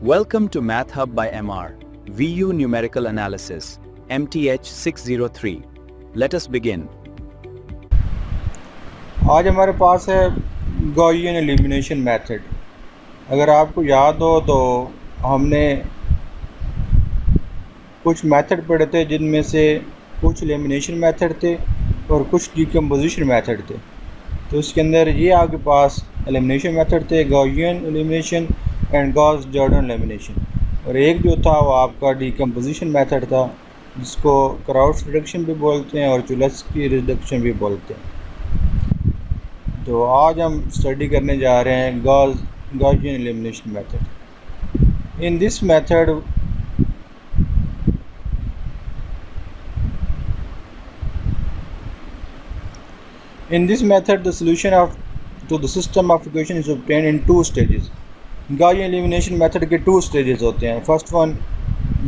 Welcome to Math Hub by MR, VU Numerical Analysis, MTH 603. Let us begin. आज हमारे पास है Gaussian elimination method. अगर आपको याद हो तो हमने कुछ मेथड पढ़े थे जिनमें से कुछ एलिमिनेशन मेथड थे और कुछ डिकम्पोजिशन मेथड थे। तो इसके अंदर ये आपके पास एलिमिनेशन मेथड थे, Gaussian elimination and Gauss Jordan elimination, और एक जो था वो आपका डिकम्पोजिशन मेथड था जिसको क्राउड्स रिडक्शन भी बोलते हैं और चुलस्की रिडक्शन भी बोलते हैं। तो आज हम स्टडी करने जा रहे हैं Gaussian elimination method. In this method the solution to the system of equation is obtained in two stages. Gaussian elimination method के two stages होते हैं. First one,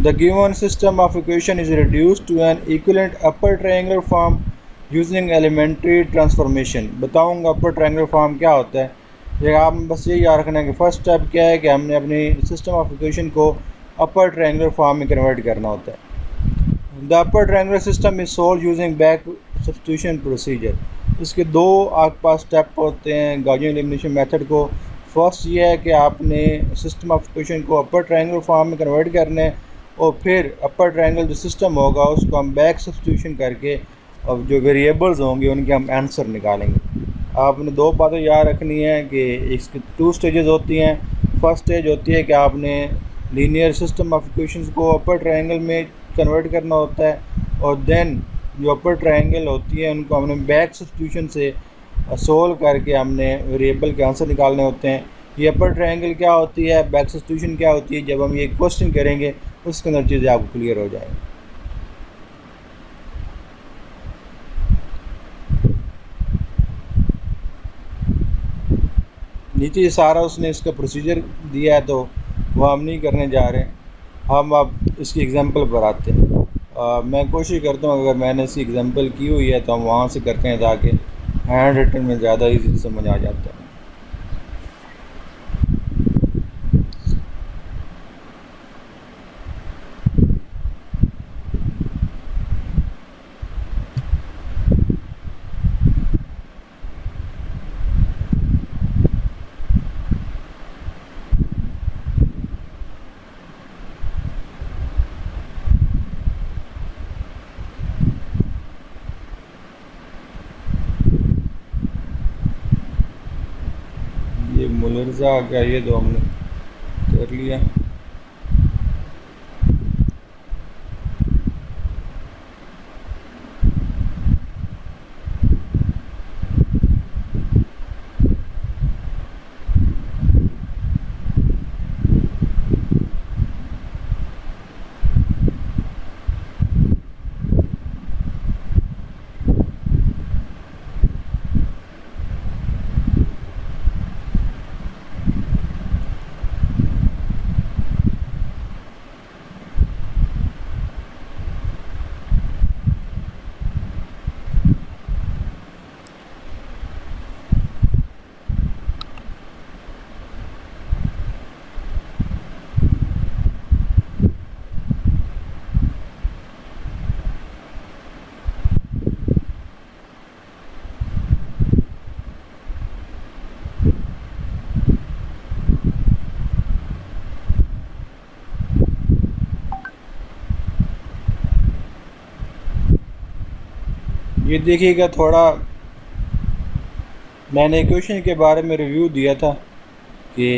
the given system of equation is reduced to an equivalent upper triangular form using elementary transformation. बताऊंगा upper triangular form क्या होता है। ये आप बस ये याद रखना है कि फर्स्ट स्टेप क्या है कि हमने अपनी सिस्टम ऑफ इक्वेशन को अपर ट्रायंगुलर फॉर्म में कन्वर्ट करना होता है। The upper triangular system is solve using back substitution procedure. इसके दो आपके पास स्टेप होते हैं गॉसियन एलिमिनेशन मेथड को। फर्स्ट ये है कि आपने सिस्टम ऑफ इक्वेशन को अपर ट्रायंगल फॉर्म में कन्वर्ट करना है और फिर अपर ट्रायंगल जो सिस्टम होगा उसको हम बैक सब्स्टिट्यूशन करके और जो वेरिएबल्स होंगे उनके हम आंसर निकालेंगे। आपने दो बातें याद रखनी है कि इसकी टू स्टेजेस होती हैं। फर्स्ट स्टेज होती है कि आपने लीनियर सिस्टम ऑफ इक्वेशंस को अपर ट्रायंगल में कन्वर्ट करना होता है और देन जो अपर ट्रायंगल होती है उनको हमने बैक सब्स्टिट्यूशन से सोल्व करके हमने वेरिएबल के आंसर निकालने होते हैं। ये अपर ट्रायंगल क्या होती है, बैक सब्स्टिट्यूशन क्या होती है, जब हम ये क्वेश्चन करेंगे उसके अंदर चीज़ें आपको क्लियर हो जाएंगी। नीचे सारा उसने इसका प्रोसीजर दिया है तो वो हम नहीं करने जा रहे हैं, हम अब इसकी एग्जांपल पर आते हैं। मैं कोशिश करता हूँ अगर मैंने इसकी एग्जांपल की हुई है तो हम वहाँ से करते हैं ताकि हैंड रिटन में ज़्यादा इजीली समझ आ जाता है। ये मुलर्जा आ गया, ये तो हमने कर लिया। ये देखिएगा, थोड़ा मैंने इक्वेशन के बारे में रिव्यू दिया था कि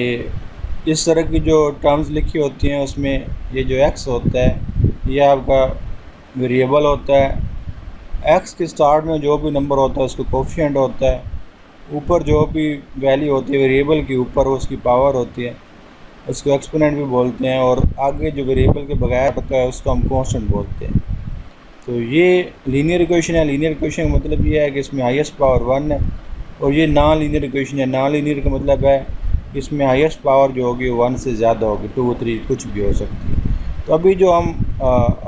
इस तरह की जो टर्म्स लिखी होती हैं उसमें ये जो x होता है ये आपका वेरिएबल होता है। x के स्टार्ट में जो भी नंबर होता है उसको कोफिशिएंट होता है, ऊपर जो भी वैल्यू होती है वेरिएबल के ऊपर उसकी पावर होती है, उसको एक्सपोनेंट भी बोलते हैं, और आगे जो वेरिएबल के बगैर होता है उसको हम कांस्टेंट बोलते हैं। तो ये लीनियर इक्वेशन है। लीनियर इक्वेशन का मतलब ये है कि इसमें हाईएस्ट पावर 1 है, और ये नॉन लीनियर इक्वेशन है। नॉन लीनियर का मतलब है इसमें हाईएस्ट पावर जो होगी 1 से ज़्यादा होगी, 2, 3 कुछ भी हो सकती है। तो अभी जो हम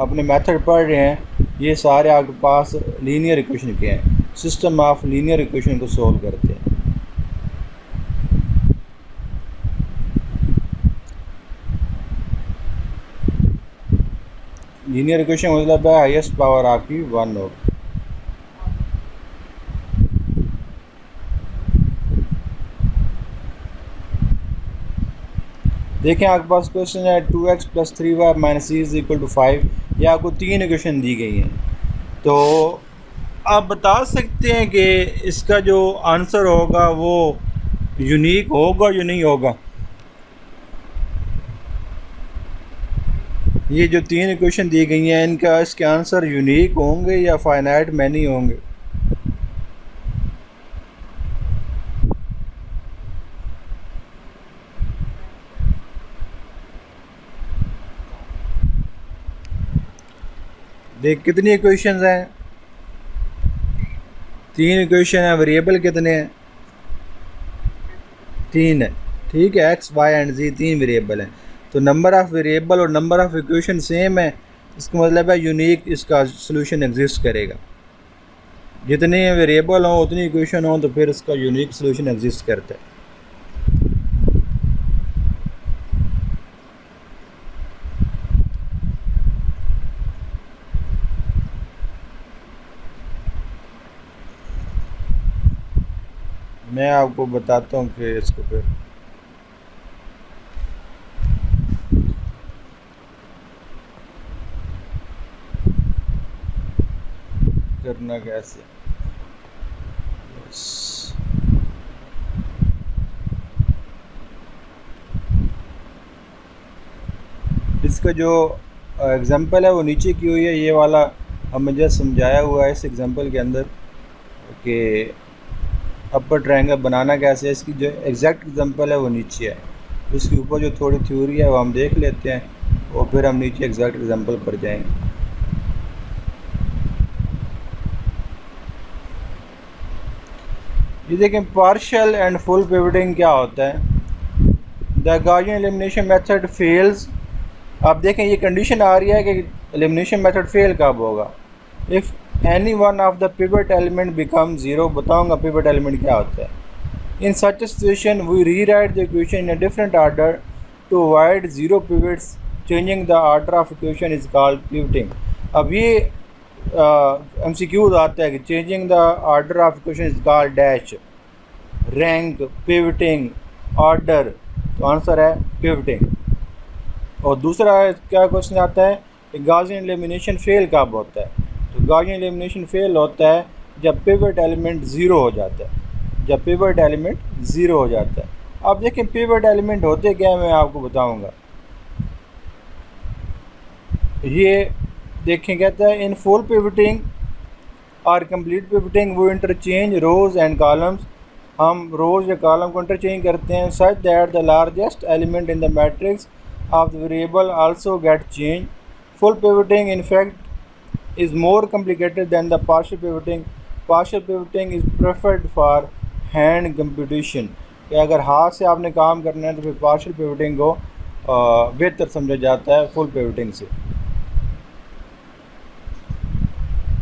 अपने मेथड पढ़ रहे हैं ये सारे आपके पास लीनियर इक्वेशन के हैं। सिस्टम ऑफ लीनियर इक्वेशन को सोल्व करते हैं। लीनियर इक्वेशन मतलब है हाईएस्ट पावर आपकी 1 होगी। देखें आपके पास क्वेश्चन है 2x + 3y - c = 5। ये आपको 3 इक्वेशन दी गई हैं, तो आप बता सकते हैं कि इसका जो आंसर होगा वो यूनिक होगा या नहीं होगा। ये जो 3 इक्वेशन दी गई हैं इनका इसके आंसर यूनिक होंगे या फाइनाइट मैनी होंगे। देख कितनी इक्वेशंस हैं, 3 इक्वेशन है। वेरिएबल कितने हैं, 3 है। ठीक है, x, y and z 3 variable हैं, तो नंबर ऑफ़ वेरिएबल और नंबर ऑफ़ इक्वेशन सेम है। इसका मतलब है यूनिक इसका सलूशन एग्जिस्ट करेगा। जितने वेरिएबल हों उतनी इक्वेशन हों तो फिर इसका यूनिक सलूशन एग्जिस्ट करता है। मैं आपको बताता हूँ कि इसको फिर करना कैसे। इसका जो एग्ज़ाम्पल है वो नीचे की हुई है, ये वाला हमने जस्ट समझाया हुआ है इस एग्ज़ाम्पल के अंदर कि अपर ट्रायंगल बनाना कैसे है। इसकी जो एग्जैक्ट एग्जांपल है वो नीचे है, उसके ऊपर जो थोड़ी थ्योरी है वो हम देख लेते हैं और फिर हम नीचे एग्जैक्ट एग्जांपल पर जाएंगे। ये देखें पार्शियल एंड फुल पिवटिंग क्या होता है। The Gaussian elimination method fails. आप देखें ये कंडीशन आ रही है कि एलिमिनेशन मेथड फेल कब होगा, if any one of the pivot element become zero. बताऊंगा पिवट एलिमेंट क्या होता है। In such a situation we rewrite the equation in a different order to avoid zero pivots. Changing the order of equation is called pivoting. अब ये MCQ आता है कि changing the order of equation is called dash, rank, pivoting, order. तो answer है pivoting. और दूसरा क्या क्वेश्चन आता है कि गॉसियन एलिमिनेशन फेल कब होता है। तो गॉसियन एलिमिनेशन फेल होता है जब पिवट एलिमेंट ज़ीरो हो जाता है, जब पिवट एलिमेंट ज़ीरो हो जाता है। अब देखें पिवट एलिमेंट होते क्या है, मैं आपको बताऊंगा। ये देखें कहता है इन फुल पिवटिंग और कंप्लीट पिवटिंग वो इंटरचेंज रोज़ एंड कॉलम्स। हम रोज़ या कॉलम को इंटरचेंज करते हैं such that the largest element in the matrix of the variable also get changed. Full pivoting in fact is more complicated than the partial pivoting. Partial pivoting is preferred for hand computation. कि अगर हाथ से आपने काम करना है तो फिर पार्शियल पिवटिंग को बेहतर समझा जाता है फुल पिवटिंग से।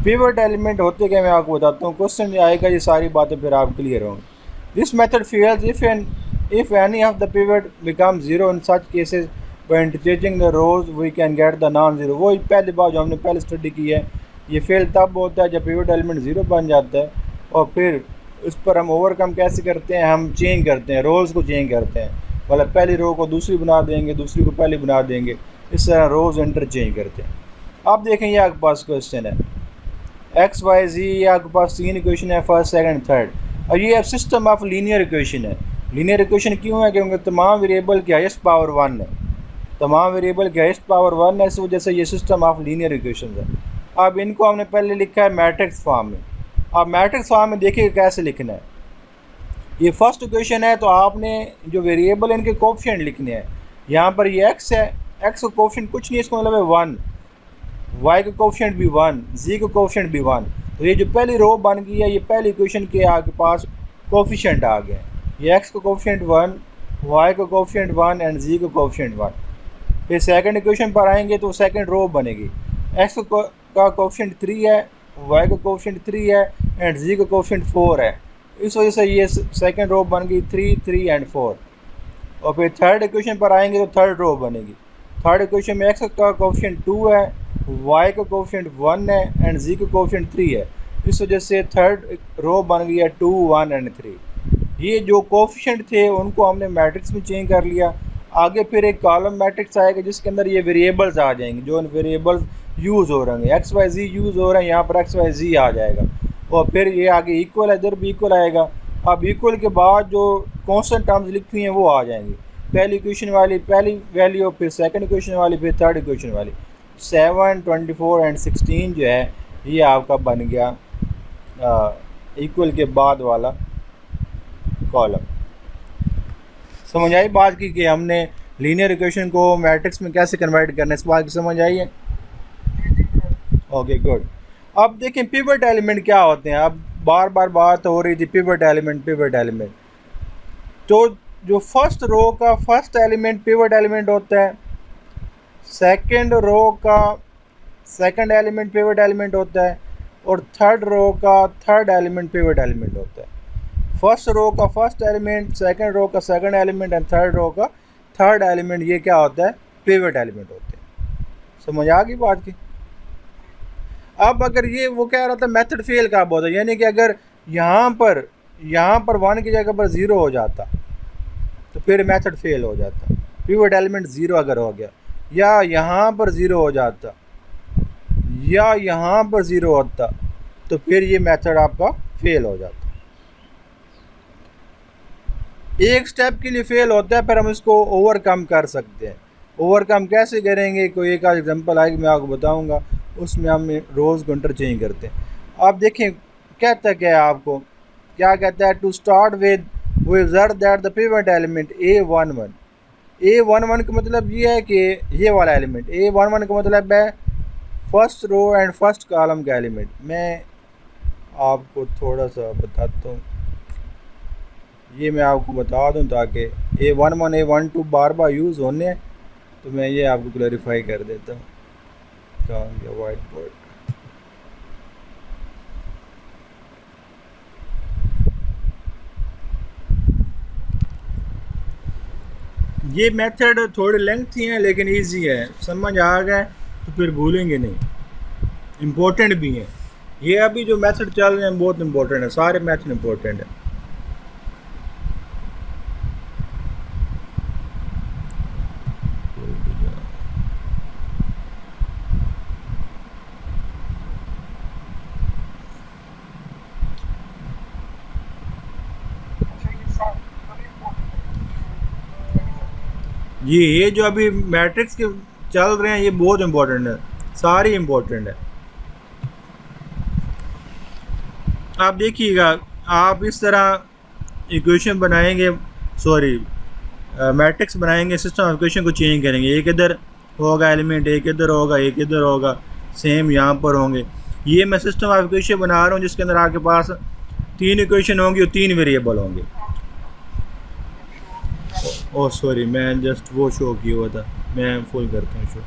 पिवट एलिमेंट होते क्या मैं आपको बताता हूँ, क्वेश्चन आएगा ये सारी बातें फिर आप क्लियर होंगी। This method fails if any of the pivot becomes zero. In such cases by interchanging the rows we can get the non-zero। वो पहली बात जो हमने पहले स्टडी की है, ये फेल तब होता है जब पिवट एलिमेंट ज़ीरो बन जाता है। और फिर उस पर हम ओवरकम कैसे करते हैं, हम चेंज करते हैं, रोज़ को चेंज करते हैं। मतलब पहली रो को दूसरी बना देंगे, दूसरी को पहली बना देंगे, इस तरह रोज़ इंटरचेंज करते हैं। अब देखें ये आपके पास क्वेश्चन है एक्स वाई जी, ये आपके पास 3 इक्वेशन है, फर्स्ट सेकंड थर्ड। और ये अब सिस्टम ऑफ लीनियर इक्वेशन है। लीनियर इक्वेशन क्यों है, क्योंकि तमाम वेरिएबल की हाईएस्ट पावर 1 है, तमाम वेरिएबल की हाईएस्ट पावर 1 है, इस वजह से ये सिस्टम ऑफ लीनियर इक्वेशन है। अब इनको हमने पहले लिखा है मैट्रिक्स फॉर्म में। अब मैट्रिक्स फॉर्म में देखिए कैसे लिखना है। ये फर्स्ट इक्वेशन है तो आपने जो वेरिएबल है इनके कोफिशिएंट लिखने हैं। यहाँ पर ये एक्स है, एक्स का कोफिशिएंट कुछ नहीं, इसका मतलब है 1, वाई का कोफिशिएंट भी 1, जी का कोफिशिएंट भी 1। तो ये जो पहली रो बन गई है, ये पहली इक्वेशन के आपके पास कोफिशिएंट आ गए। ये एक्स का कोफिशिएंट 1, वाई का कोफिशिएंट 1 एंड जी का कोफिशिएंट 1। फिर सेकंड इक्वेशन पर आएंगे तो सेकंड रो बनेगी। एक्स का कोफिशिएंट 3 है, वाई का कोफिशिएंट 3 है एंड जी का कोफिशिएंट 4 है। इस वजह से ये सेकंड रो बन गई 3, 3 एंड 4। और फिर थर्ड इक्वेशन पर आएंगे तो थर्ड रो बनेगी। थर्ड इक्वेशन में x का कोफिशिएंट 2 है, y का कोफिशिएंट 1 है एंड z का कोफिशिएंट 3 है। इस वजह से थर्ड रो बन गया 2, 1 एंड 3। ये जो कोफिशिएंट थे उनको हमने मैट्रिक्स में चेंज कर लिया। आगे फिर एक कॉलम मैट्रिक्स आएगा जिसके अंदर ये वेरिएबल्स आ जाएंगे, जो वेरिएबल्स यूज़ हो रहे हैं, एक्स वाई जी यूज़ हो रहे हैं, यहाँ पर एक्स वाई जी आ जाएगा और फिर ये आगे इक्वल है, इधर भी इक्वल आएगा। अब इक्वल के बाद जो कॉन्स्टेंट टर्म्स लिखी हुई हैं वो आ जाएंगी, पहली इक्वेशन वाली पहली वैल्यू, फिर सेकंड इक्वेशन वाली, फिर थर्ड इक्वेशन वाली। 7, 24 एंड 16 जो है ये आपका बन गया इक्वल के बाद वाला कॉलम। समझ आई बात की हमने लीनियर इक्वेशन को मैट्रिक्स में कैसे कन्वर्ट करना है, इस बात की समझ आई है? Okay good. अब देखें पिवट एलिमेंट क्या होते हैं। अब बार बार बात हो रही थी पिवट एलिमेंट। तो जो फर्स्ट रो का फर्स्ट एलिमेंट पिवट एलिमेंट होता है, सेकंड रो का सेकंड एलिमेंट पिवट एलिमेंट होता है और थर्ड रो का थर्ड एलिमेंट पिवट एलिमेंट होता है। फर्स्ट रो का फर्स्ट एलिमेंट, सेकंड रो का second element and third row का थर्ड एलिमेंट, ये क्या होता है? पिवट एलिमेंट होते हैं। समझ आ गई बात की? अब अगर ये वो कह रहा था मेथड फेल कब होता है, यानी कि अगर यहाँ पर 1 की जगह पर 0 हो जाता तो फिर मेथड फेल हो जाता। पिवट एलिमेंट 0 अगर हो गया, या यहाँ पर 0 हो जाता या यहाँ पर 0 होता तो फिर ये मेथड आपका फेल हो जाता। एक स्टेप के लिए फेल होता है, फिर हम इसको ओवरकम कर सकते हैं। ओवरकम कैसे करेंगे, कोई एक आध एग्जांपल आएगी मैं आपको बताऊंगा, उसमें हम रोज़ को इंटरचेंज करते हैं। आप देखें कहता क्या है, आपको क्या कहता है? To start with we observe that the pivot element A11 का मतलब ये है कि ये वाला एलिमेंट A11 का मतलब है first row and first column का एलिमेंट। मैं आपको थोड़ा सा बताता हूँ, ये मैं आपको बता दूं ताकि A11 A12 बार बार यूज़ होने हैं, तो मैं ये आपको क्लैरिफाई कर देता हूँ। कहाँ गया वाइट बोर्ड? ये मेथड थोड़े लेंथी हैं लेकिन इजी है, समझ आ गए तो फिर भूलेंगे नहीं। इम्पोर्टेंट भी हैं ये, अभी जो मेथड चल रहे हैं बहुत इम्पोर्टेंट है, सारे मेथड इम्पोर्टेंट है। ये जो अभी मैट्रिक्स के चल रहे हैं ये बहुत इम्पोर्टेंट है, सारी इम्पोर्टेंट है। आप देखिएगा, आप इस तरह इक्वेशन बनाएंगे, मैट्रिक्स बनाएंगे, सिस्टम ऑफ इक्वेशन को चेंज करेंगे। एक इधर होगा एलिमेंट, एक इधर होगा, एक इधर होगा, सेम यहाँ पर होंगे। ये मैं सिस्टम ऑफ इक्वेशन बना रहा हूँ जिसके अंदर आपके पास 3 इक्वेशन होंगी और 3 वेरिएबल होंगे। ओह सॉरी, मैं जस्ट वो शो किया हुआ था, मैं फुल करता हूँ शो।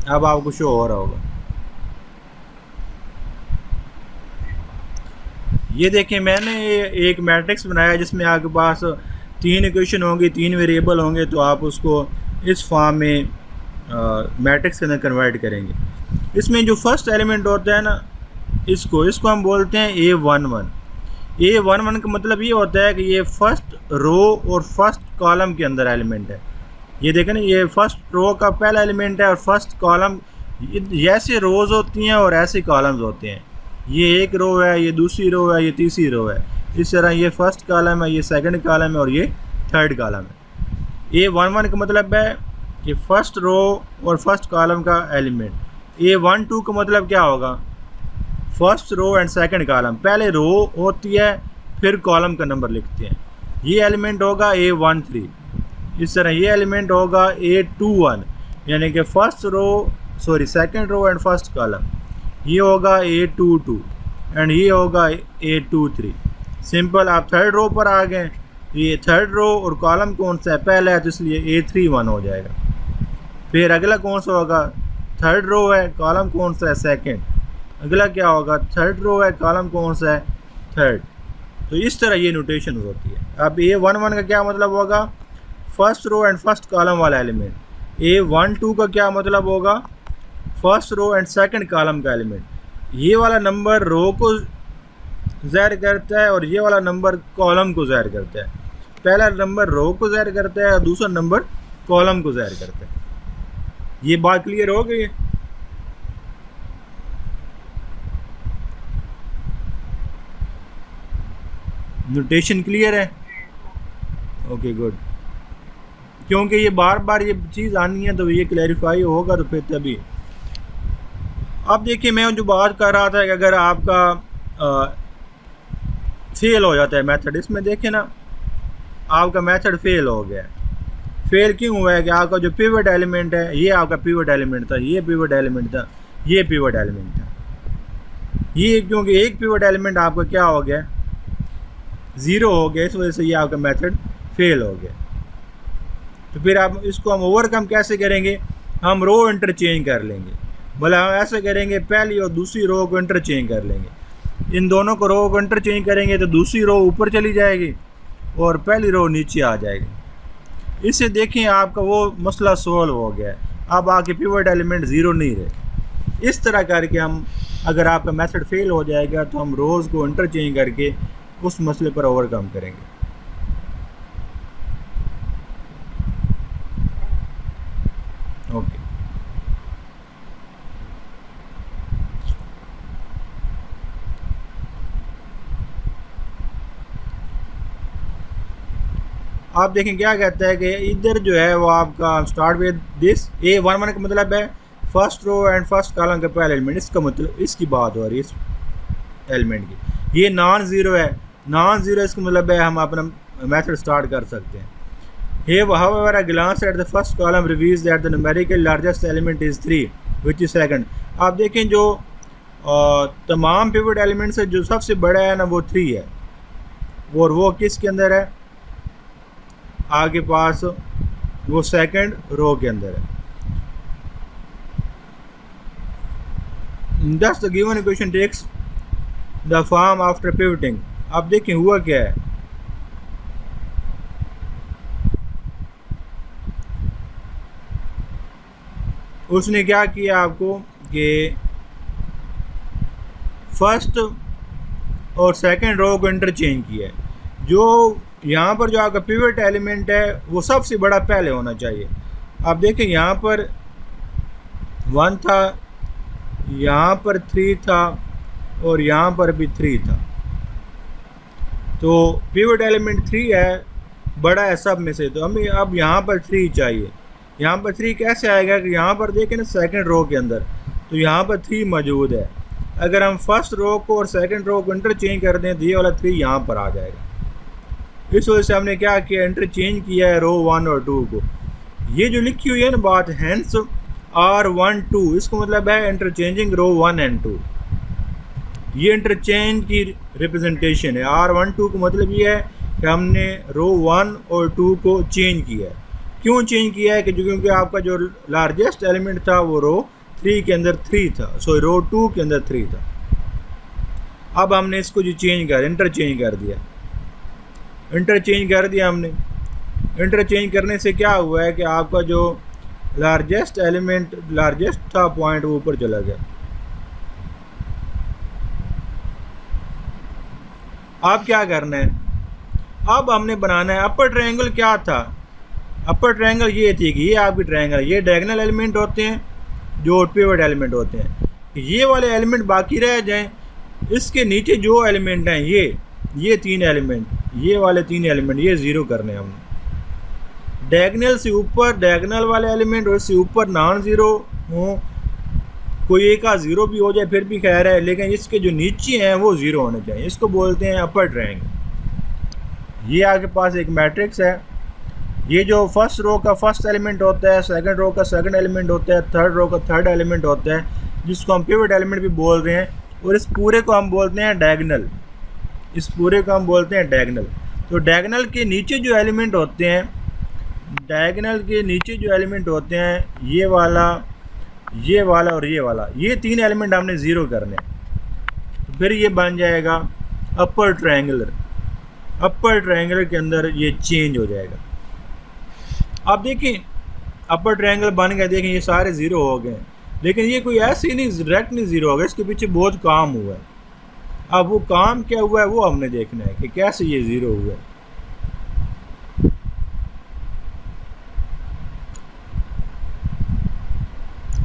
अब आपको शो हो रहा होगा। ये देखें, मैंने एक मैट्रिक्स बनाया जिसमें आपके पास 3 इक्वेशन होंगी, 3 वेरिएबल होंगे, तो आप उसको इस फॉर्म में मैट्रिक्स के अंदर कन्वर्ट करेंगे। इसमें जो फर्स्ट एलिमेंट होता है ना, इसको हम बोलते हैं A11। A11 का मतलब ये होता है कि ये फर्स्ट रो और फर्स्ट कॉलम के अंदर एलिमेंट है। ये देखें ना, ये फर्स्ट रो का पहला एलिमेंट है और फर्स्ट कॉलम, ऐसे रोज़ होती हैं और ऐसे कॉलम्स होते हैं। ये एक रो है, ये दूसरी रो है, ये तीसरी रो है। इस तरह ये फर्स्ट कॉलम है, ये सेकंड कॉलम है और ये थर्ड कॉलम है। A11 का मतलब है कि फर्स्ट रो और फर्स्ट कॉलम का एलिमेंट। A12 का मतलब क्या होगा? First row and second column. पहले रो होती है फिर कॉलम का नंबर लिखते हैं। ये एलिमेंट होगा A13, इस तरह ये एलिमेंट होगा A21, यानी कि second row and first column, ये होगा A22 एंड ये होगा A23। सिंपल, आप थर्ड रो पर आ गए, ये थर्ड रो और कॉलम कौन सा है, पहला है, तो इसलिए A31 हो जाएगा। फिर अगला कौन सा होगा, थर्ड रो है, कॉलम कौन सा है, सेकंड। अगला क्या होगा, थर्ड रो है, कॉलम कौन सा है, थर्ड। तो इस तरह ये नोटेशन होती है। अब A11 का क्या मतलब होगा, first row and first column वाला एलिमेंट। A12 का क्या मतलब होगा, first row and second column का एलिमेंट। ये वाला नंबर रो को ज़ाहिर करता है और ये वाला नंबर कॉलम को ज़ाहिर करता है। पहला नंबर रो को ज़ाहिर करता है और दूसरा नंबर कॉलम को ज़ाहिर करता है। ये बात क्लियर हो गई है? नोटेशन क्लियर है? Okay good. क्योंकि ये बार बार ये चीज़ आनी है तो ये क्लैरिफाई होगा तो फिर तभी। अब देखिए, मैं जो बात कर रहा था कि अगर आपका फेल हो जाता है मेथड, इसमें देखें ना, आपका मेथड फेल हो गया। फेल क्यों हुआ है कि आपका जो पिवट एलिमेंट है, ये आपका पिवट एलिमेंट था, ये पिवट एलिमेंट था, ये पिवट एलिमेंट था। ये क्योंकि एक पिवट एलिमेंट आपका क्या हो गया, ज़ीरो हो गया, इस वजह से ये आपका मेथड फेल हो गया। तो फिर आप इसको हम ओवरकम कैसे करेंगे, हम रो इंटरचेंज कर लेंगे। भले हम ऐसे करेंगे, पहली और दूसरी रो को इंटरचेंज कर लेंगे। इन दोनों को रो को इंटरचेंज करेंगे तो दूसरी रो ऊपर चली जाएगी और पहली रो नीचे आ जाएगी। इससे देखें आपका वो मसला सॉल्व हो गया है। अब आके पिवट एलिमेंट ज़ीरो नहीं रहे। इस तरह करके हम, अगर आपका मेथड फेल हो जाएगा तो हम रोज़ को इंटरचेंज करके उस मसले पर ओवरकम करेंगे। ओके। आप देखें क्या कहता है कि इधर जो है वो आपका स्टार्ट विद दिस A11 का मतलब है first row and first column का पहला एलिमेंट। इसका मतलब, इसकी बात हो रही है इस एलिमेंट की। ये नॉन ज़ीरो है, नॉन ज़ीरो इसका मतलब है हम अपना मेथड स्टार्ट कर सकते हैं। However, a glance at the first column reveals that the numerically largest element is 3, which is second. आप देखें जो तमाम पिवट एलिमेंट से जो सबसे बड़ा है ना वो 3 है, और वो किसके अंदर है, आगे पास वो सेकंड रो के अंदर है। Thus the given equation takes the form after pivoting. आप देखें हुआ क्या है, उसने क्या किया आपको कि फर्स्ट और सेकंड रो को इंटरचेंज किया है। जो यहाँ पर जो आपका पिवट एलिमेंट है वो सबसे बड़ा पहले होना चाहिए। आप देखें यहाँ पर 1 था, यहाँ पर 3 था और यहाँ पर भी 3 था। तो पिवट एलिमेंट 3 है, बड़ा है सब में से। तो हमें अब यहाँ पर 3 चाहिए। यहाँ पर 3 कैसे आएगा कि यहाँ पर देखें ना सेकंड रो के अंदर, तो यहाँ पर 3 मौजूद है। अगर हम फर्स्ट रो को और सेकंड रो को इंटरचेंज कर दें तो ये वाला 3 यहाँ पर आ जाएगा। इस वजह से हमने क्या किया, इंटरचेंज किया है रो 1 और 2 को। ये जो लिखी हुई है ना बात, हैंस R1 2, इसका मतलब है इंटरचेंजिंग रो 1 एंड 2। ये इंटरचेंज की रिप्रेजेंटेशन है। R1 2 का मतलब ये है कि हमने रो 1 और 2 को चेंज किया है। क्यों चेंज किया है कि क्योंकि आपका जो लार्जेस्ट एलिमेंट था वो रो 3 के अंदर 3 था, सो रो 2 के अंदर 3 था। अब हमने इसको जो इंटरचेंज कर दिया, हमने। इंटरचेंज करने से क्या हुआ है कि आपका जो लार्जेस्ट था पॉइंट, वो ऊपर चला गया। अब क्या करना है, अब हमने बनाना है अपर ट्रायंगल। क्या था अपर ट्रायंगल, ये थी कि ये आपकी ट्रायंगल, ये डायगोनल एलिमेंट होते हैं जो पिवट एलिमेंट होते हैं। ये वाले एलिमेंट बाकी रह जाएं, इसके नीचे जो एलिमेंट हैं ये 3 एलिमेंट, ये वाले 3 एलिमेंट ये ज़ीरो करने हमने। डायगोनल से ऊपर डायगोनल वाले एलिमेंट और इससे ऊपर नॉन ज़ीरो हो, कोई एक का ज़ीरो भी हो जाए फिर भी खैर है, लेकिन इसके जो नीचे हैं वो ज़ीरो होने चाहिए। इसको बोलते हैं अपर ट्रायंगल। ये आपके पास एक मैट्रिक्स है, ये जो फर्स्ट रो का फर्स्ट एलिमेंट होता है, सेकंड रो का सेकंड एलिमेंट होता है, थर्ड रो का थर्ड एलिमेंट होता है, जिसको हम पिवट एलिमेंट भी बोल रहे हैं, और इस पूरे को हम बोलते हैं डायगोनल। इस पूरे को हम बोलते हैं डायगोनल। तो डायगोनल के नीचे जो एलिमेंट होते हैं, डायगोनल के नीचे जो एलिमेंट होते हैं, ये वाला और ये वाला, ये तीन एलिमेंट हमने ज़ीरो करने हैं। तो फिर ये बन जाएगा अपर ट्रायंगुलर। अपर ट्रायंगुलर के अंदर ये चेंज हो जाएगा। आप देखें अपर ट्रायंगल बन गया, देखें ये सारे ज़ीरो हो गए, लेकिन ये कोई ऐसे ही नहीं डायरेक्ट नहीं ज़ीरो हो गया, इसके पीछे बहुत काम हुआ है। अब वो काम क्या हुआ है वो हमने देखना है कि कैसे ये ज़ीरो हुआ है।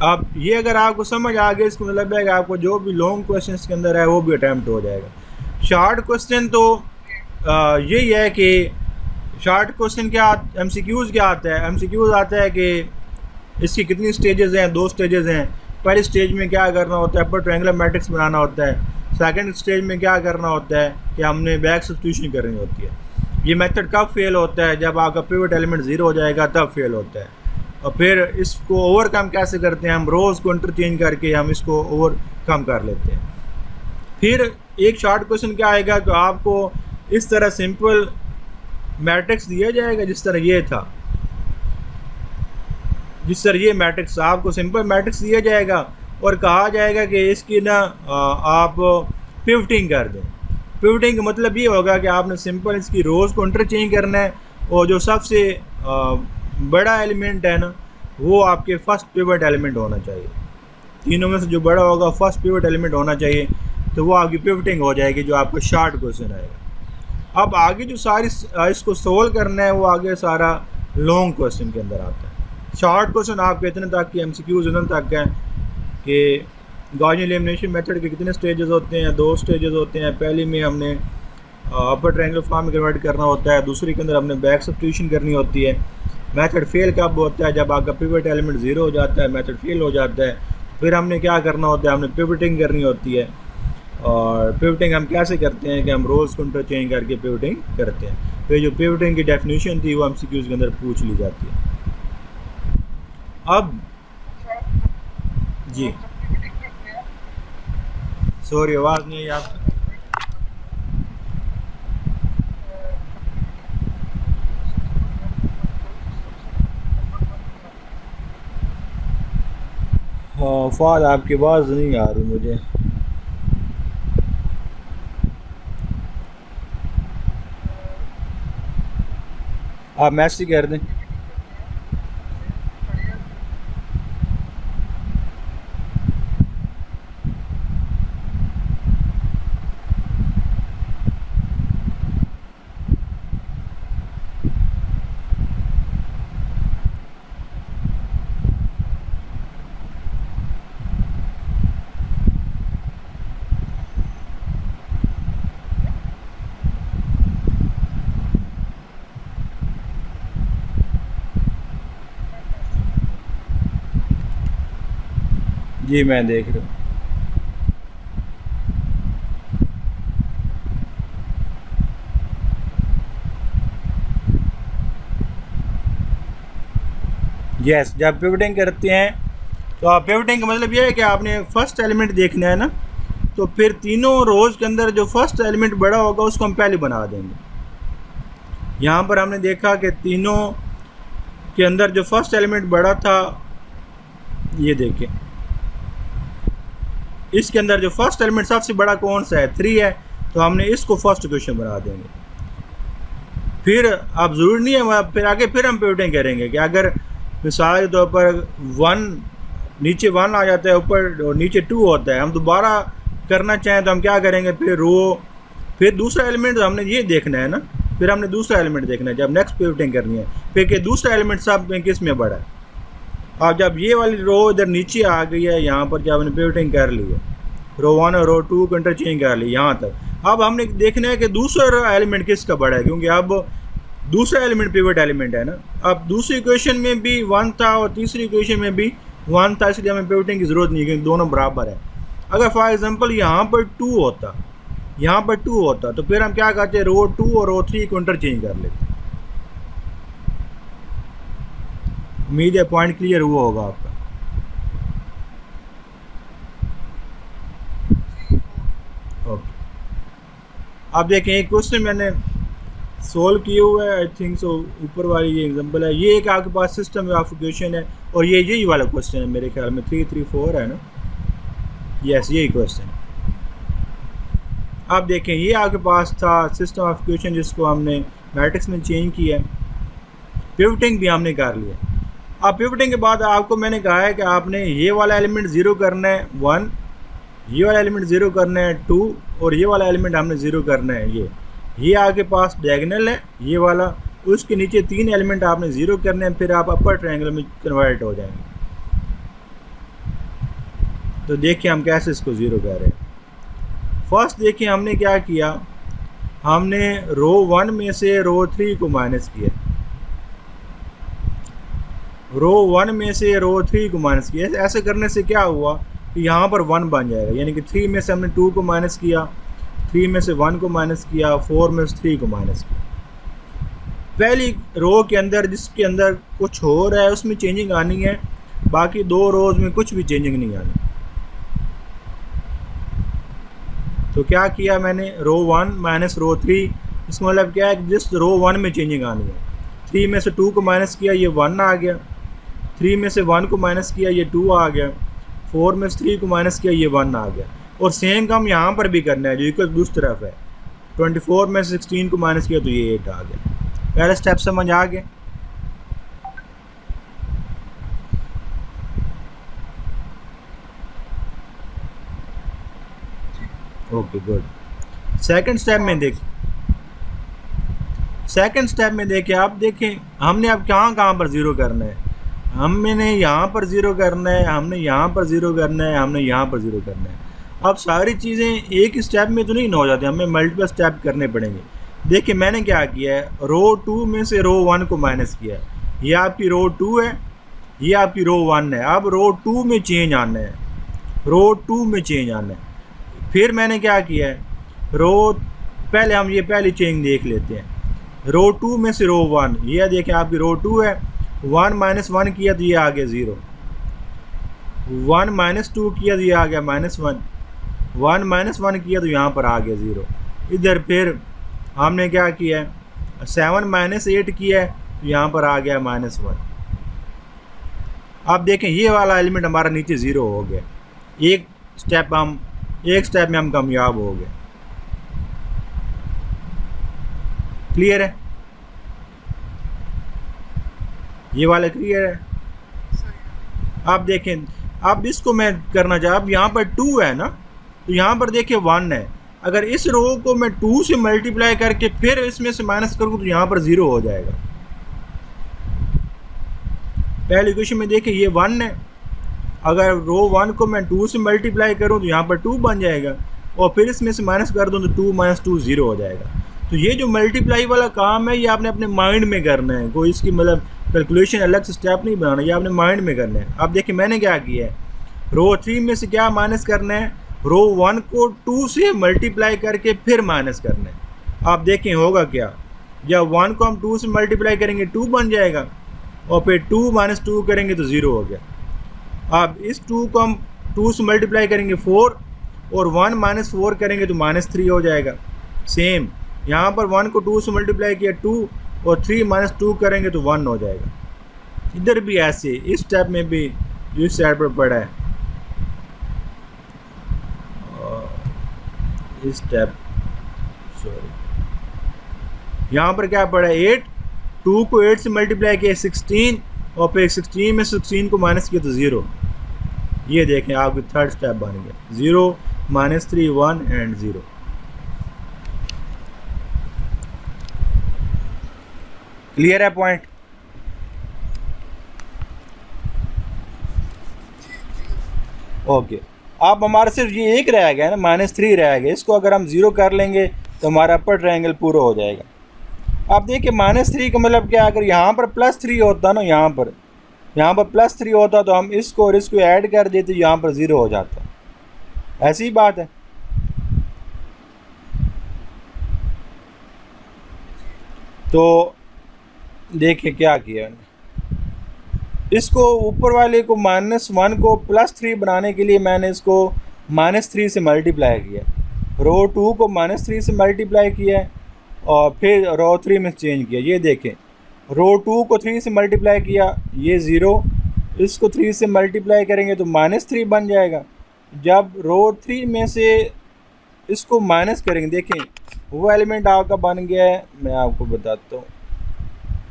अब ये अगर आपको समझ आ गया, इसको मतलब है कि आपको जो भी लॉन्ग क्वेश्चंस के अंदर है वो भी अटैम्प्ट हो जाएगा। शॉर्ट क्वेश्चन तो यही है कि शॉर्ट क्वेश्चन क्या MCQs क्या आता है। MCQs आता है कि इसकी कितनी स्टेजेस हैं, 2 स्टेजेस हैं। पहली स्टेज में क्या करना होता है, अपर ट्रायंगुलर मैट्रिक्स बनाना होता है। सेकंड स्टेज में क्या करना होता है कि हमने बैक सब्स्टिट्यूशन करनी होती है। ये मेथड कब फेल होता है, जब आपका पिवट एलिमेंट ज़ीरो हो जाएगा तब फेल होता है। और फिर इसको ओवरकम कैसे करते हैं, हम रोज़ को इंटरचेंज करके हम इसको ओवरकम कर लेते हैं। फिर एक शॉर्ट क्वेश्चन क्या आएगा कि आपको इस तरह सिंपल मैट्रिक्स दिया जाएगा, जिस तरह ये था, जिस तरह ये मैट्रिक्स, आपको सिंपल मैट्रिक्स दिया जाएगा और कहा जाएगा कि इसकी ना आप पिवटिंग कर दें। पिवटिंग का मतलब ये होगा कि आपने सिंपल इसकी रोज़ को इंटरचेंज करना है, और जो सबसे बड़ा एलिमेंट है ना वो आपके फर्स्ट पिवट एलिमेंट होना चाहिए। तीनों में से जो बड़ा होगा फर्स्ट पिवट एलिमेंट होना चाहिए, तो वो आपकी पिवटिंग हो जाएगी, जो आपका शॉर्ट क्वेश्चन आएगा। अब आगे जो सारी इसको सोल्व करना है वो आगे सारा लॉन्ग क्वेश्चन के अंदर आता है। शॉर्ट क्वेश्चन आपके इतने तक की MCQs इतने तक हैं कि गॉसियन एलिमिनेशन मेथड के कितने स्टेजेस होते हैं, 2 स्टेजेस होते हैं। पहले में हमने अपर ट्रायंगुलर फॉर्म में कन्वर्ट करना होता है, दूसरे के अंदर हमने बैक सब्स्टिट्यूशन करनी होती है। मेथड फेल कब होता है, जब आपका पिवट एलिमेंट ज़ीरो हो जाता है, मेथड फेल हो जाता है। फिर हमने क्या करना होता है, हमने पिवटिंग करनी होती है। और पिवटिंग हम कैसे करते हैं कि हम रोल्स को इंटरचेंज करके पिवटिंग करते हैं। फिर जो पिवटिंग की डेफिनेशन थी वो MCQs के अंदर पूछ ली जाती है। अब जी सॉरी आवाज़ नहीं है आपकी। हाँ फाद आपकी आवाज़ नहीं आ रही मुझे। आप मैसेज कर दें। जी मैं देख रहा हूँ। यस जब पिवटिंग करते हैं तो आप पिवटिंग का मतलब यह है कि आपने फर्स्ट एलिमेंट देखना है ना, तो फिर तीनों रोज़ के अंदर जो फर्स्ट एलिमेंट बड़ा होगा उसको हम पहले बना देंगे। यहाँ पर हमने देखा कि तीनों के अंदर जो फर्स्ट एलिमेंट बड़ा था, ये देखें इसके अंदर जो फर्स्ट एलिमेंट सबसे बड़ा कौन सा है, 3 है, तो हमने इसको फर्स्ट इक्वेशन बना देंगे। फिर अब ज़रूरी नहीं है फिर आगे फिर हम पिवटिंग करेंगे कि अगर मिसाल के तौर पर 1 नीचे 1 आ जाता है ऊपर और नीचे 2 होता है, हम दोबारा करना चाहें तो हम क्या करेंगे, फिर दूसरा एलिमेंट हमने ये देखना है ना, फिर हमने दूसरा एलिमेंट देखना है जब नेक्स्ट पिवटिंग करनी है, फिर कि दूसरा एलिमेंट सब में किस में बड़ा है। अब जब ये वाली रो इधर नीचे आ गई है, यहाँ पर जब हमने पिवटिंग कर ली है, रो 1 और रो 2 को इंटरचेंज कर ली यहाँ तक, अब हमने देखना है कि दूसरा एलिमेंट किसका बड़ा है, क्योंकि अब दूसरा एलिमेंट पिवट एलिमेंट है ना। अब दूसरी इक्वेशन में भी 1 था और तीसरी इक्वेशन में भी 1 था, इसलिए हमें पिवटिंग की ज़रूरत नहीं है क्योंकि दोनों बराबर है। अगर फॉर एग्जांपल यहाँ पर 2 होता यहाँ पर 2 होता, तो फिर हम क्या करते हैं, रो 2 और रो 3 को इंटरचेंज कर लेते हैं। उम्मीद है पॉइंट क्लियर हुआ होगा आपका। ओके, अब देखें एक क्वेश्चन मैंने सोल्व किए हुए है, आई थिंक सो ऊपर वाली ये एग्जांपल है, ये एक आपके पास सिस्टम ऑफ इक्वेशन है और ये यही वाला क्वेश्चन है मेरे ख्याल में 334 है ना, यस यही क्वेश्चन है। अब देखें ये आपके पास था सिस्टम ऑफ इक्वेशन जिसको हमने मैट्रिक्स में चेंज किया है, पिवटिंग भी हमने कर लिया। अब पिवटिंग के बाद आपको मैंने कहा है कि आपने ये वाला एलिमेंट 0 करना है 1, ये वाला एलिमेंट 0 करना है 2 और ये वाला एलिमेंट हमने 0 करना है ये आपके पास डायगोनल है ये वाला, उसके नीचे 3 एलिमेंट आपने 0 करने हैं, फिर आप अपर ट्रायंगल में कन्वर्ट हो जाएंगे। तो देखिए हम कैसे इसको 0 कर रहे हैं। फर्स्ट देखिए हमने क्या किया, हमने रो 1 में से रो 3 को माइनस किया, रो 1 में से रो 3 को माइनस किया। ऐसे करने से क्या हुआ कि यहाँ पर 1 बन जाएगा, यानी कि 3 में से हमने 2 को माइनस किया, 3 में से 1 को माइनस किया, 4 में से 3 को माइनस किया। पहली रो के अंदर जिसके अंदर कुछ हो रहा है उसमें चेंजिंग आनी है, बाकी 2 रोज में कुछ भी चेंजिंग नहीं आनी। तो क्या किया मैंने, रो 1 माइनस रो 3, इसका मतलब क्या है, जिस रो 1 में चेंजिंग आनी है। 3 में से 2 को माइनस किया, ये 1 आ गया, 3 में से 1 को माइनस किया, ये 2 आ गया, 4 में से 3 को माइनस किया, ये 1 आ गया। और सेम काम यहाँ पर भी करना है जो इक्वल दूसरी तरफ है, 24 में से 16 को माइनस किया तो ये 8 आ गया। पहला स्टेप समझ आ गया। Okay good. सेकंड स्टेप में देखिए, आप देखें हमने अब कहाँ पर 0 करना है, हमने यहाँ पर 0 करना है, हमने यहाँ पर 0 करना है, हमने यहाँ पर 0 करना है। अब सारी चीज़ें एक स्टेप में तो नहीं हो जाती, हमें मल्टीपल स्टेप करने पड़ेंगे। देखिए मैंने क्या किया है, रो 2 में से रो 1 को माइनस किया, ये आपकी रो 2 है, ये आपकी रो 1 है। अब रो 2 में चेंज आना है, रो 2 में चेंज आना है। फिर मैंने क्या किया है, पहले हम ये पहली चेंज देख लेते हैं। रो 2 में से रो 1, ये देखें आपकी रो 2 है, 1 माइनस 1 किया तो ये आ गया 0, 1 माइनस 2 किया तो ये आ गया -1, 1 माइनस 1 किया तो यहाँ पर आ गया 0। इधर फिर हमने क्या किया है, 7 माइनस 8 किया है तो यहाँ पर आ गया -1। अब देखें ये वाला एलिमेंट हमारा नीचे 0 हो गया, एक स्टेप में हम कामयाब हो गए। क्लियर है, ये वाला क्लियर है। आप देखें, अब इसको मैं करना चाह, अब यहाँ पर 2 है ना, तो यहाँ पर देखिए 1 है। अगर इस रो को मैं 2 से मल्टीप्लाई करके फिर इसमें से माइनस करूँ तो यहाँ पर 0 हो जाएगा। पहले इक्वेशन में देखिए ये 1 है, अगर रो 1 को मैं 2 से मल्टीप्लाई करूँ तो यहाँ पर 2 बन जाएगा, और फिर इसमें से माइनस कर दूँ तो 2 माइनस 2 0 हो जाएगा। तो ये जो मल्टीप्लाई वाला काम है ये आपने अपने माइंड में करना है, कोई इसकी मतलब कैलकुलेशन अलग से स्टेप नहीं बनाना, ये आपने माइंड में करना है। अब देखिए मैंने क्या किया है, रो 3 में से क्या माइनस करना है, रो 1 को 2 से मल्टीप्लाई करके फिर माइनस करना है। आप देखें होगा क्या, जब 1 को हम 2 से मल्टीप्लाई करेंगे 2 बन जाएगा, और फिर 2 माइनस 2 करेंगे तो 0 हो गया। अब इस 2 को हम 2 से मल्टीप्लाई करेंगे 4, और 1 माइनस 4 करेंगे तो -3 हो जाएगा। सेम यहाँ पर 1 को 2 से मल्टीप्लाई किया 2, और 3 माइनस 2 करेंगे तो 1 हो जाएगा। इधर भी ऐसे, इस स्टेप में भी इस साइड पर पड़ा है, इस स्टेप यहाँ पर क्या पड़ा है 8, 2 को 8 से मल्टीप्लाई किया 16, और फिर 16 में 16 को माइनस किया तो 0। ये देखें आपकी थर्ड स्टेप बन गया, 0 -3 1 एंड 0। क्लियर है पॉइंट? ओके, अब हमारा सिर्फ ये एक रह गया ना, -3 रह गया, इसको अगर हम 0 कर लेंगे तो हमारा अपर ट्रायंगल पूरा हो जाएगा। अब देखिए -3 का मतलब क्या, अगर यहाँ पर +3 होता ना, यहाँ पर +3 होता तो हम इसको और इसको ऐड कर देते, यहाँ पर 0 हो जाता। ऐसी बात है। तो देखिए क्या किया मैंने, इसको ऊपर वाले को -1 को +3 बनाने के लिए मैंने इसको -3 से मल्टीप्लाई किया, रो 2 को -3 से मल्टीप्लाई किया है और फिर रो 3 में चेंज किया। ये देखें, रो 2 को 3 से मल्टीप्लाई किया, ये 0, इसको 3 से मल्टीप्लाई करेंगे तो -3 बन जाएगा। जब रो 3 में से इसको माइनस करेंगे, देखें वो एलिमेंट आपका बन गया है। मैं आपको बताता हूँ,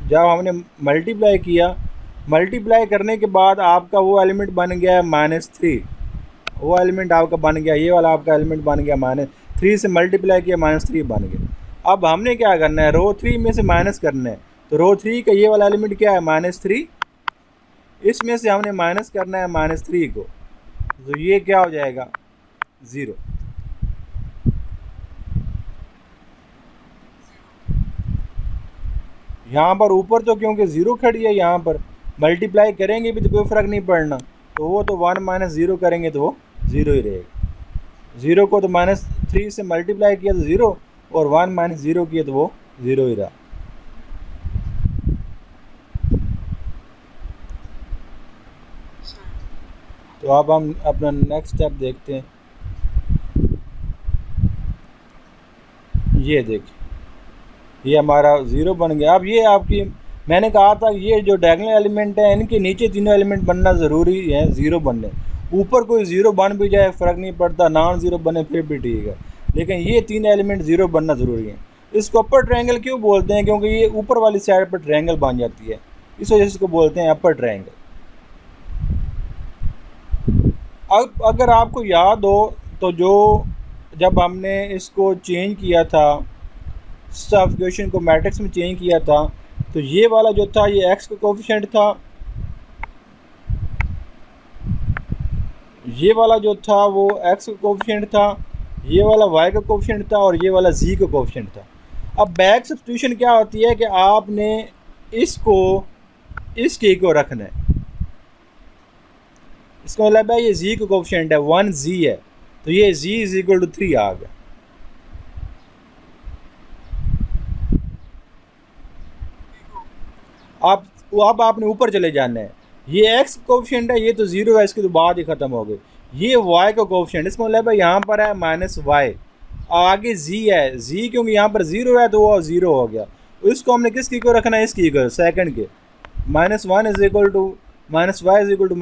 जब हमने मल्टीप्लाई किया, मल्टीप्लाई करने के बाद आपका वो एलिमेंट बन गया है -3, वो एलिमेंट आपका बन गया, ये वाला आपका एलिमेंट बन गया -3 से मल्टीप्लाई किया -3 बन गया। अब हमने क्या करना है, रो 3 में से माइनस करना है, तो रो 3 का ये वाला एलिमेंट क्या है -3, इसमें से हमने माइनस करना है -3 को, तो ये क्या हो जाएगा 0। यहाँ पर ऊपर तो क्योंकि 0 खड़ी है, यहाँ पर मल्टीप्लाई करेंगे भी तो कोई फ़र्क नहीं पड़ना, तो वो तो 1 - 0 करेंगे तो वो 0 ही रहेगा। 0 को तो -3 से मल्टीप्लाई किया तो 0, और 1 - 0 किया तो वो 0 ही रहा। तो अब हम अपना नेक्स्ट स्टेप देखते हैं। ये देखिए, ये हमारा 0 बन गया। अब ये आपकी, मैंने कहा था ये जो डायगोनल एलिमेंट है इनके नीचे तीनों एलिमेंट बनना ज़रूरी है 0 बनने। ऊपर कोई 0 बन भी जाए फ़र्क नहीं पड़ता, नॉन 0 बने फिर भी ठीक है, लेकिन ये 3 एलिमेंट 0 बनना ज़रूरी है। इसको अपर ट्रायंगल क्यों बोलते हैं, क्योंकि ये ऊपर वाली साइड पर ट्रायंगल बन जाती है, इस वजह से इसको बोलते हैं अपर ट्रायंगल। अब अगर आपको याद हो तो जब हमने इसको चेंज किया था, सिस्टम इक्वेशन को मैट्रिक्स में चेंज किया था, तो ये वाला जो था ये x का कोफिशिएंट था, ये वाला जो था वो x का कोफिशिएंट था, ये वाला y का कोफिशिएंट था, और ये वाला z का कोफिशिएंट था। अब बैक सब्स्टिट्यूशन क्या होती है कि आपने इसको इस की को रखना है, इसका मतलब है ये z का कोफिशिएंट है 1z है, तो ये z = 3 आ गया। अब आपने ऊपर चले जाना है, ये x कोफिशिएंट है, ये तो 0 है, इसके तो बाद ही ख़त्म हो गई। ये y का कोफिशिएंट, इसका मतलब है यहाँ पर है -y, आगे z है, z क्योंकि यहाँ पर 0 है तो वो 0 हो गया। तो इसको हमने किसकी को रखना है, इसकी को, सेकंड के। -1 = -y =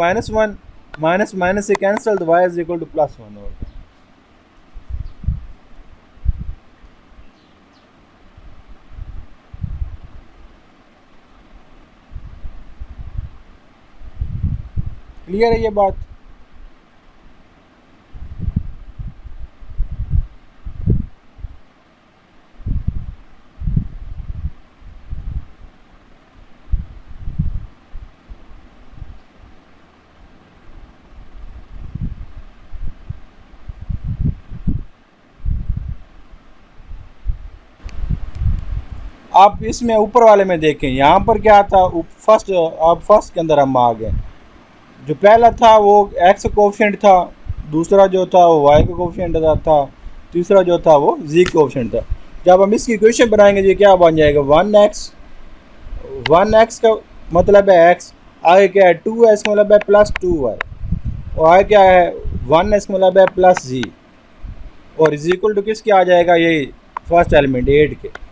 -1, माइनस से कैंसिल, तो y = +1 हो गया। क्लियर है ये बात? आप इसमें ऊपर वाले में देखें, यहाँ पर क्या था फर्स्ट, अब फर्स्ट के अंदर हम आ गए। जो पहला था वो x का कोफिशिएंट था, दूसरा जो था वो y का कोफिशिएंट था, तीसरा जो था वो z का कोफिशिएंट था। जब हम इसकी इक्वेशन बनाएंगे ये क्या बन जाएगा, 1x का मतलब है x, आगे क्या है 2 है, इसका मतलब है +2y, और आगे क्या है 1 है, इसका मतलब है +z, और इज इक्वल टू किसके आ जाएगा, ये फर्स्ट एलिमेंट 8 के।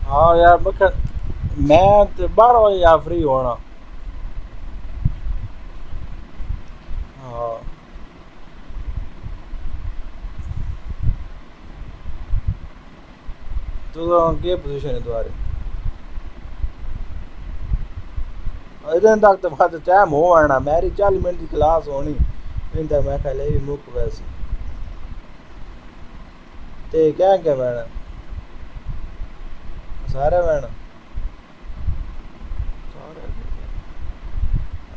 हाँ यार, मैं तो 12 बजे यार फ्री होना। हाँ तो केह् पोजीशन है तुम्हारी? इधर तक तो बस टाइम हो आना, मेरी 40 मिनट की क्लास होनी, इन तक मैं ख्याल मुक वैसे ते क्या मैंने सारे वेण सारे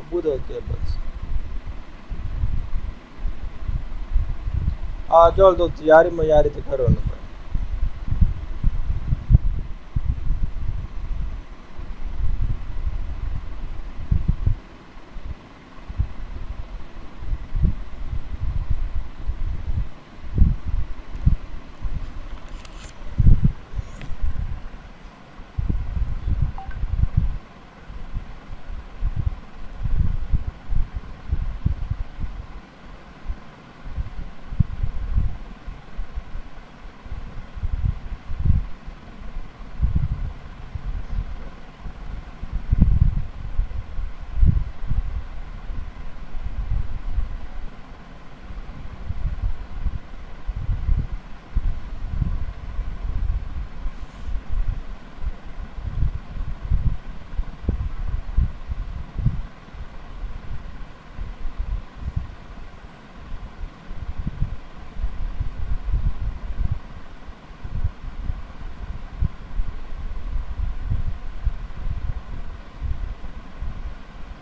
अबू देते बस आ चल तो तैयारी मयारी तो करो ना